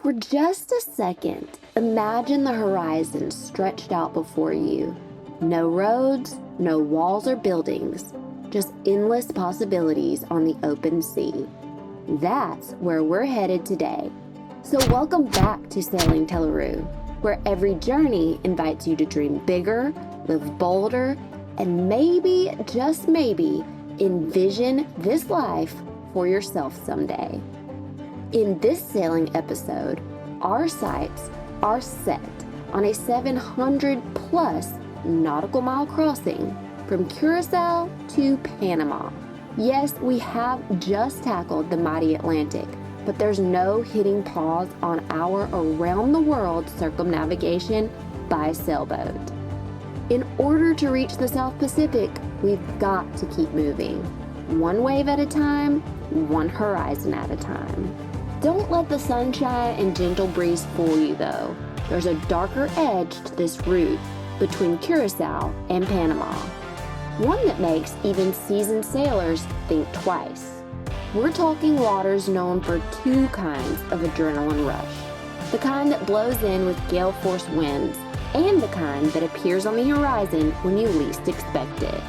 For just a second, imagine the horizon stretched out before you. No roads, no walls or buildings, just endless possibilities on the open sea. That's where we're headed today. So welcome back to Sailing Tela Ru, where every journey invites you to dream bigger, live bolder, and maybe, just maybe, envision this life for yourself someday. In this sailing episode, our sights are set on a 700-plus nautical mile crossing from Curacao to Panama. Yes, we have just tackled the mighty Atlantic, but there's no hitting pause on our around-the-world circumnavigation by sailboat. In order to reach the South Pacific, we've got to keep moving, one wave at a time, one horizon at a time. Don't let the sunshine and gentle breeze fool you, though. There's a darker edge to this route between Curacao and Panama, one that makes even seasoned sailors think twice. We're talking waters known for two kinds of adrenaline rush, the kind that blows in with gale force winds, and the kind that appears on the horizon when you least expect it.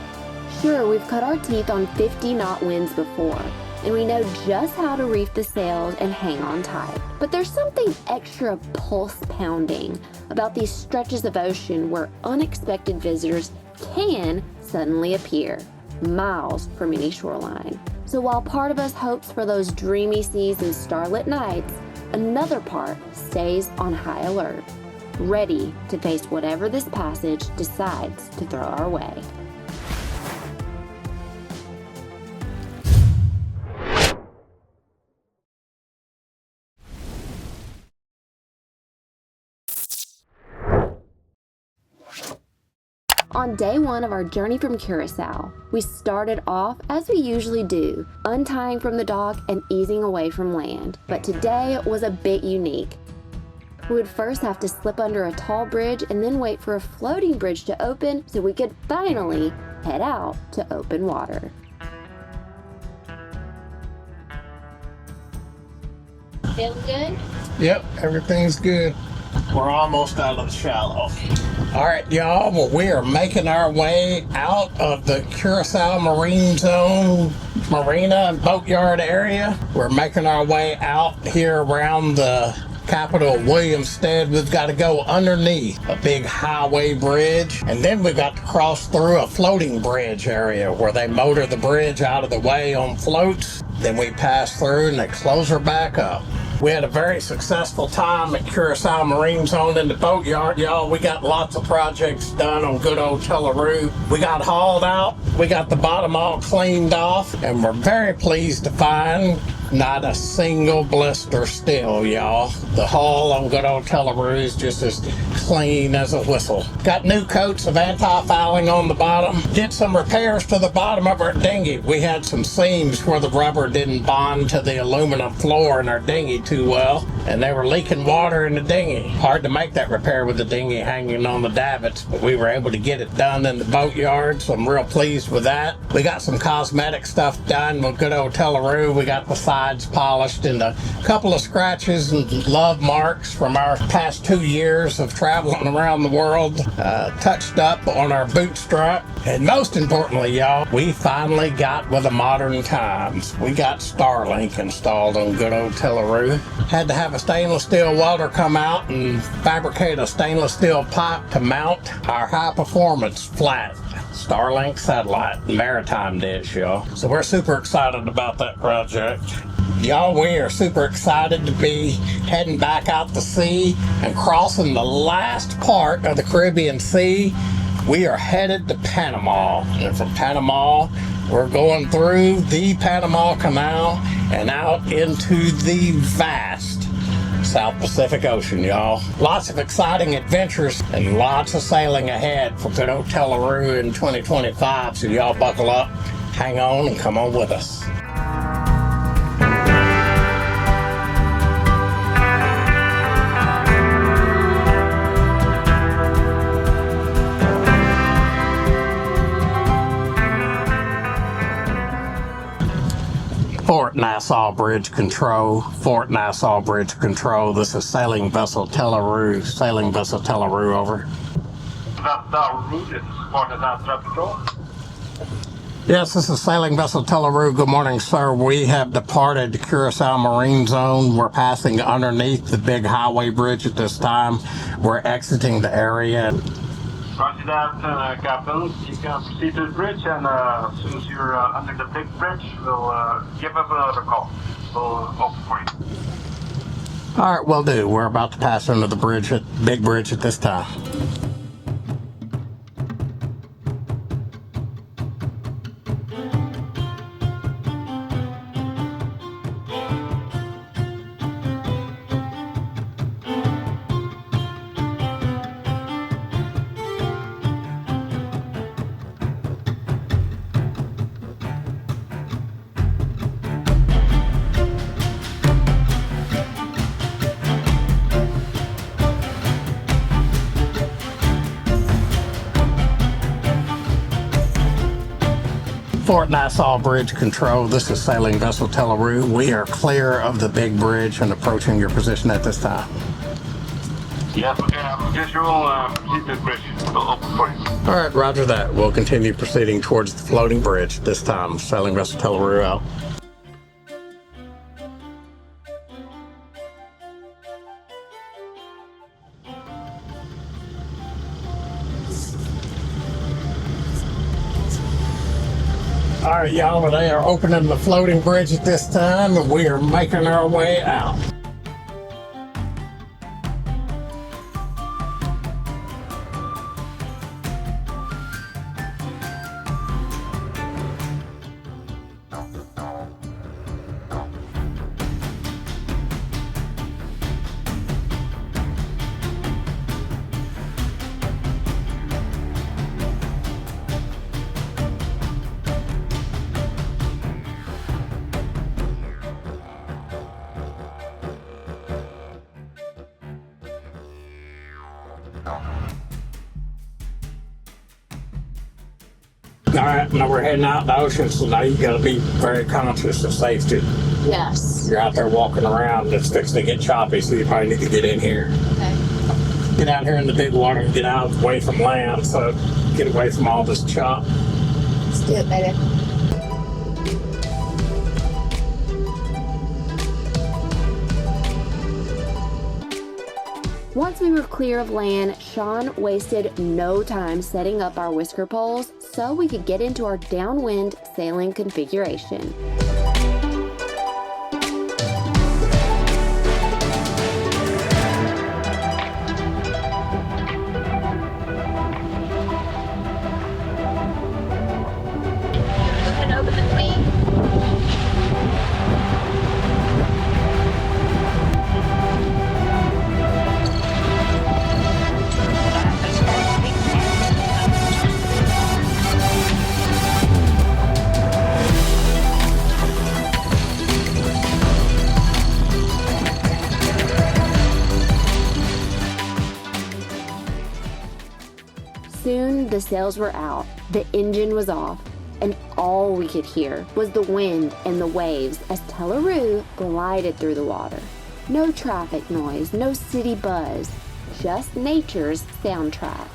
Sure, we've cut our teeth on 50-knot winds before, and we know just how to reef the sails and hang on tight. But there's something extra pulse-pounding about these stretches of ocean where unexpected visitors can suddenly appear, miles from any shoreline. So while part of us hopes for those dreamy seas and starlit nights, another part stays on high alert, ready to face whatever this passage decides to throw our way. On day one of our journey from Curacao, we started off as we usually do, untying from the dock and easing away from land. But today was a bit unique. We would first have to slip under a tall bridge and then wait for a floating bridge to open so we could finally head out to open water. Feeling good? Yep, everything's good. We're almost out of the shallow. All right, y'all. Well, we are making our way out of the Curacao Marine Zone marina and boatyard area. We're making our way out here around the capital, Williamstead. We've got to go underneath a big highway bridge, and then we've got to cross through a floating bridge area where they motor the bridge out of the way on floats. Then we pass through and they close her back up. We had a very successful time at Curacao Marine Zone in the boatyard, y'all. We got lots of projects done on good old Tela Ru. We got hauled out, we got the bottom all cleaned off, and we're very pleased to find not a single blister still, y'all. The hull on good old Tela Ru is just as clean as a whistle. Got new coats of anti-fouling on the bottom. Did some repairs to the bottom of our dinghy. We had some seams where the rubber didn't bond to the aluminum floor in our dinghy too well, and they were leaking water in the dinghy. Hard to make that repair with the dinghy hanging on the davits, but we were able to get it done in the boatyard, so I'm real pleased with that. We got some cosmetic stuff done with good old Tela Ru. We got the sides polished and a couple of scratches and love marks from our past 2 years of traveling around the world touched up on our boot strap. And most importantly, y'all, we finally got with the modern times. We got Starlink installed on good old Tela Ru. Had to have a stainless steel welder come out and fabricate a stainless steel pipe to mount our high performance flat Starlink satellite maritime dish, y'all. So we're super excited about that project. Y'all, we are super excited to be heading back out to sea and crossing the last part of the Caribbean Sea. We are headed to Panama, and from Panama, we're going through the Panama Canal and out into the vast South Pacific Ocean, y'all. Lots of exciting adventures and lots of sailing ahead for good old Tela Ru in 2025, so y'all buckle up, hang on, and come on with us. Port Nassau Bridge Control. Fort Nassau Bridge Control. This is Sailing Vessel Tela Ru. Sailing Vessel Tela Ru, over. Tela Ru, this is Fort Nassau Control. Yes, this is Sailing Vessel Tela Ru. Good morning, sir. We have departed Curacao Marine Zone. We're passing underneath the big highway bridge at this time. We're exiting the area. Roger that, Captain. You can proceed to the bridge, and as soon as you're under the big bridge, we'll give us another call. We'll open for you. All right, will do. We're about to pass under the bridge, big bridge at this time. Fort Nassau Bridge Control. This is Sailing Vessel Tela Ru. We are clear of the big bridge and approaching your position at this time. Yes, okay, I'm visual. Proceed to the bridge. We'll open for you. All right, roger that. We'll continue proceeding towards the floating bridge this time. Sailing Vessel Tela Ru out. All right, y'all, they are opening the floating bridge at this time, and we are making our way out. All right, now we're heading out in the ocean, so now you got to be very conscious of safety. Yes. You're out there walking around, it's fixing to get choppy, so you probably need to get in here. Okay. Get out here in the big water and get out away from land, so get away from all this chop. Let's do it, baby. Once we were clear of land, Shawn wasted no time setting up our whisker poles so we could get into our downwind sailing configuration. Soon the sails were out, the engine was off, and all we could hear was the wind and the waves as Tela Ru glided through the water. No traffic noise, no city buzz, just nature's soundtrack.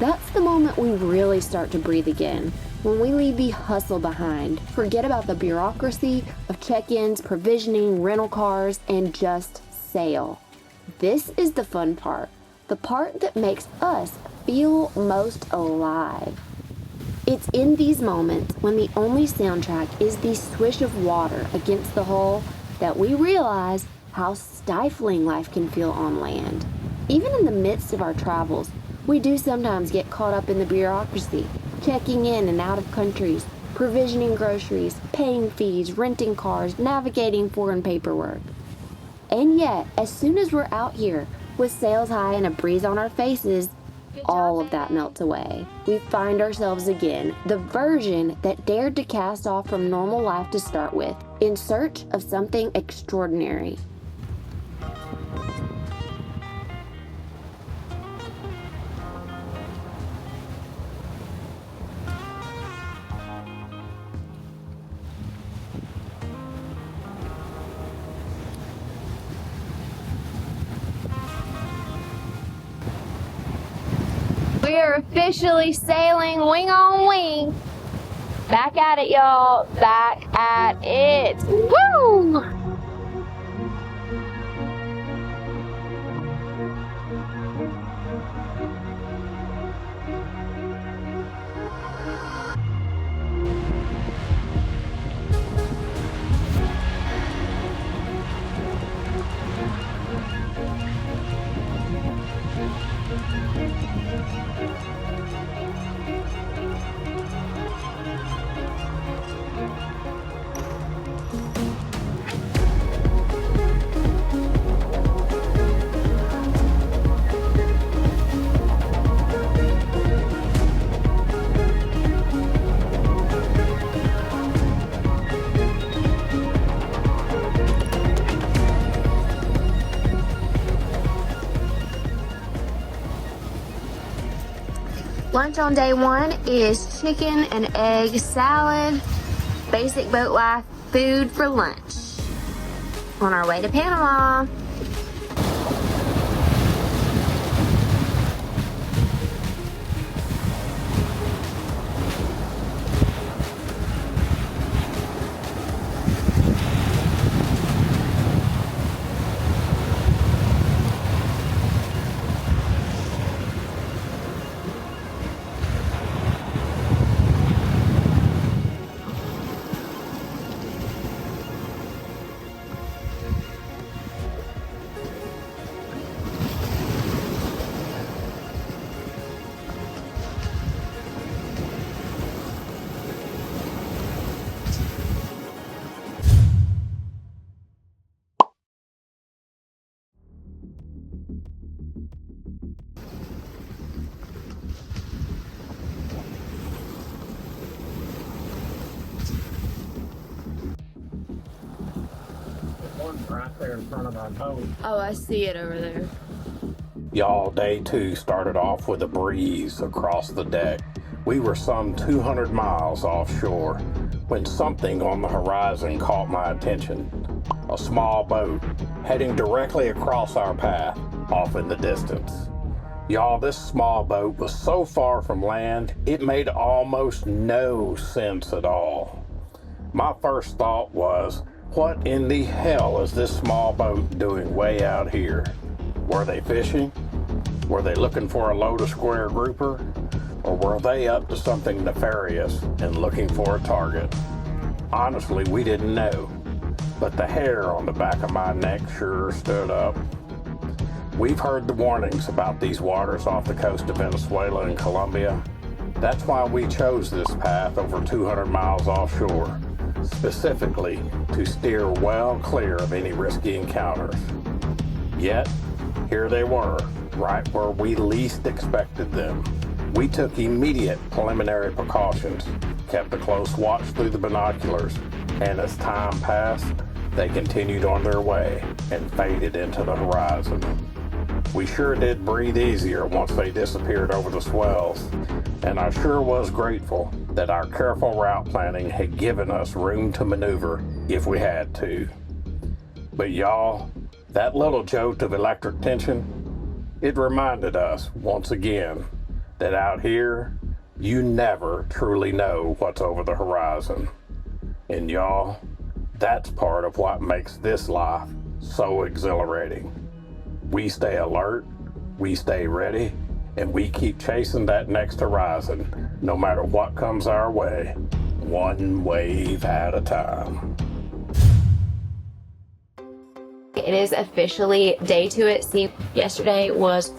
That's the moment we really start to breathe again, when we leave the hustle behind, forget about the bureaucracy of check-ins, provisioning, rental cars, and just sail. This is the fun part, the part that makes us feel most alive. It's in these moments when the only soundtrack is the swish of water against the hull that we realize how stifling life can feel on land. Even in the midst of our travels, we do sometimes get caught up in the bureaucracy, checking in and out of countries, provisioning groceries, paying fees, renting cars, navigating foreign paperwork. And yet, as soon as we're out here, with sails high and a breeze on our faces, all of that melts away. We find ourselves again, the version that dared to cast off from normal life to start with, in search of something extraordinary. are officially sailing wing on wing. Back at it, y'all. Back at it. Woo! Lunch on day one is chicken and egg salad, basic boat life food for lunch. On our way to Panama. Right there in front of our boat. Oh, I see it over there. Y'all, day two started off with a breeze across the deck. We were some 200 miles offshore when something on the horizon caught my attention. A small boat heading directly across our path off in the distance. Y'all, this small boat was so far from land, it made almost no sense at all. My first thought was, what in the hell is this small boat doing way out here? Were they fishing? Were they looking for a load of square grouper? Or were they up to something nefarious and looking for a target? Honestly, we didn't know, but the hair on the back of my neck sure stood up. We've heard the warnings about these waters off the coast of Venezuela and Colombia. That's why we chose this path over 200 miles offshore, specifically to steer well clear of any risky encounters. Yet, here they were, right where we least expected them. We took immediate preliminary precautions, kept a close watch through the binoculars, and as time passed, they continued on their way and faded into the horizon. We sure did breathe easier once they disappeared over the swells, and I sure was grateful that our careful route planning had given us room to maneuver if we had to. But y'all, that little jolt of electric tension, it reminded us once again that out here, you never truly know what's over the horizon. And y'all, that's part of what makes this life so exhilarating. We stay alert, we stay ready, and we keep chasing that next horizon, no matter what comes our way, one wave at a time. It is officially day two at sea. Yesterday was,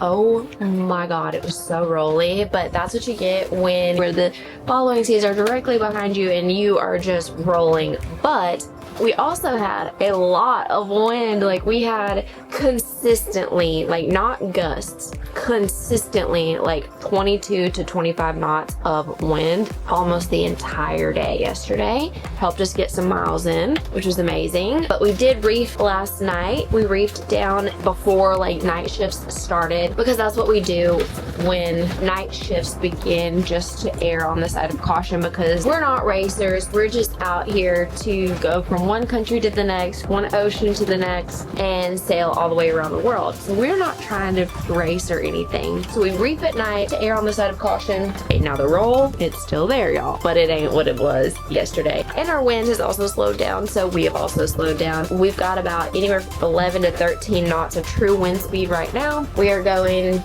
oh my God, it was so rolly, but that's what you get when the following seas are directly behind you and you are just rolling. But we also had a lot of wind. Like, we had consistently, like, not gusts, consistently like 22 to 25 knots of wind almost the entire day yesterday. Helped us get some miles in, which was amazing. But we did reef last night. We reefed down before like night shifts started, because that's what we do when night shifts begin, just to err on the side of caution, because we're not racers. We're just out here to go from one country to the next, one ocean to the next, and sail all the way around the world. So we're not trying to race or anything. So we reef at night to err on the side of caution. Now the roll, it's still there, y'all, but it ain't what it was yesterday. And our wind has also slowed down, so we have also slowed down. We've got about anywhere from 11 to 13 knots of true wind speed right now. We are going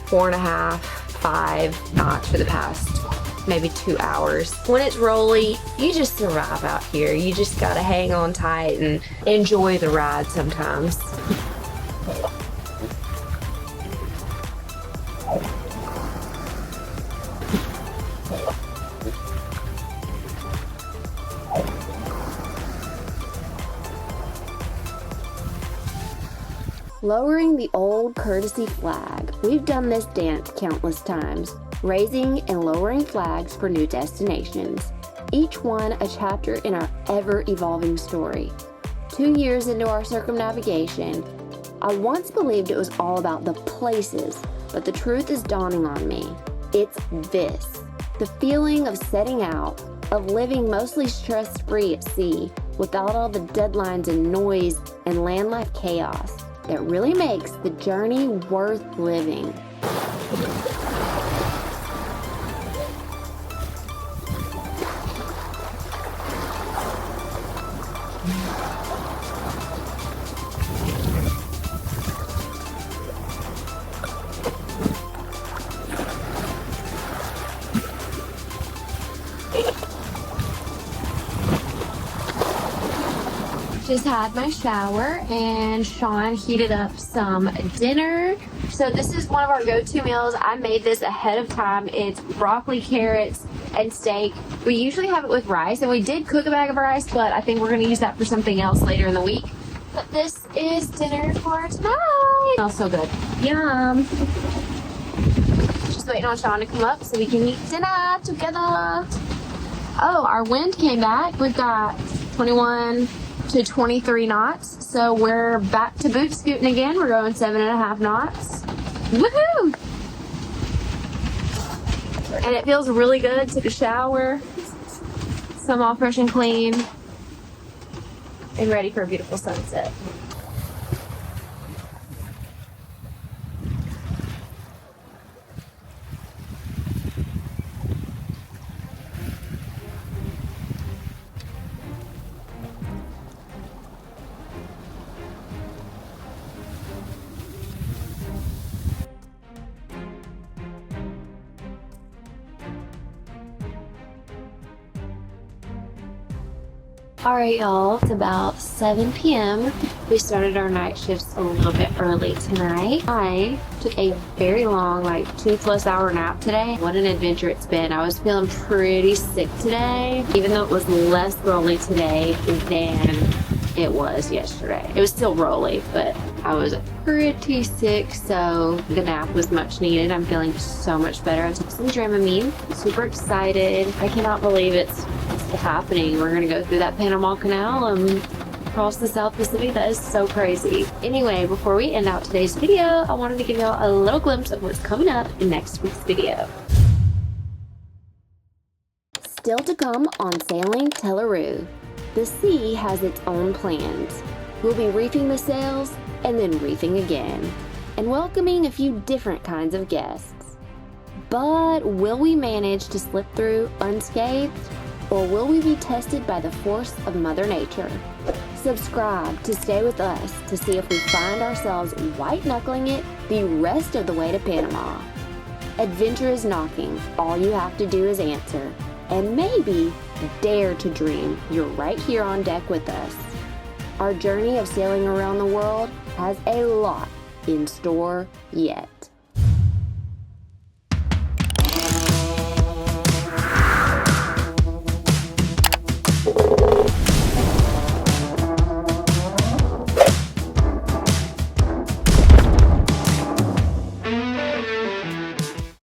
4.5, 5 knots for the past maybe 2 hours. When it's rolly, you just survive out here. You just gotta hang on tight and enjoy the ride sometimes. Lowering the old courtesy flag. We've done this dance countless times, raising and lowering flags for new destinations, each one a chapter in our ever-evolving story. 2 years into our circumnavigation, I once believed it was all about the places, but the truth is dawning on me. It's this. The feeling of setting out, of living mostly stress-free at sea, without all the deadlines and noise and land life chaos, that really makes the journey worth living. Just had my shower and Shawn heated up some dinner. So this is one of our go-to meals. I made this ahead of time. It's broccoli, carrots, and steak. We usually have it with rice, and we did cook a bag of rice, but I think we're gonna use that for something else later in the week. But this is dinner for tonight. Smells so good. Yum. Just waiting on Shawn to come up so we can eat dinner together. Oh, our wind came back. We've got 21 to 23 knots. So we're back to boot scooting again. We're going 7.5 knots. Woohoo! And it feels really good. Took a shower. So I'm all fresh and clean and ready for a beautiful sunset. Alright y'all, it's about 7 p.m. We started our night shifts a little bit early tonight. I took a very long, like 2+ hour nap today. What an adventure it's been. I was feeling pretty sick today, even though it was less rolly today than it was yesterday. It was still rolly, but I was pretty sick, so the nap was much needed. I'm feeling so much better. I took some Dramamine. I'm super excited. I cannot believe it's happening. We're gonna go through that Panama Canal and across the South Pacific. That is so crazy. Anyway, before we end out today's video, I wanted to give y'all a little glimpse of what's coming up in next week's video. Still to come on Sailing Tela Ru. The sea has its own plans. We'll be reefing the sails and then reefing again, and welcoming a few different kinds of guests. But will we manage to slip through unscathed? Or will we be tested by the force of Mother Nature? Subscribe to stay with us to see if we find ourselves white-knuckling it the rest of the way to Panama. Adventure is knocking. All you have to do is answer. And maybe dare to dream you're right here on deck with us. Our journey of sailing around the world has a lot in store yet.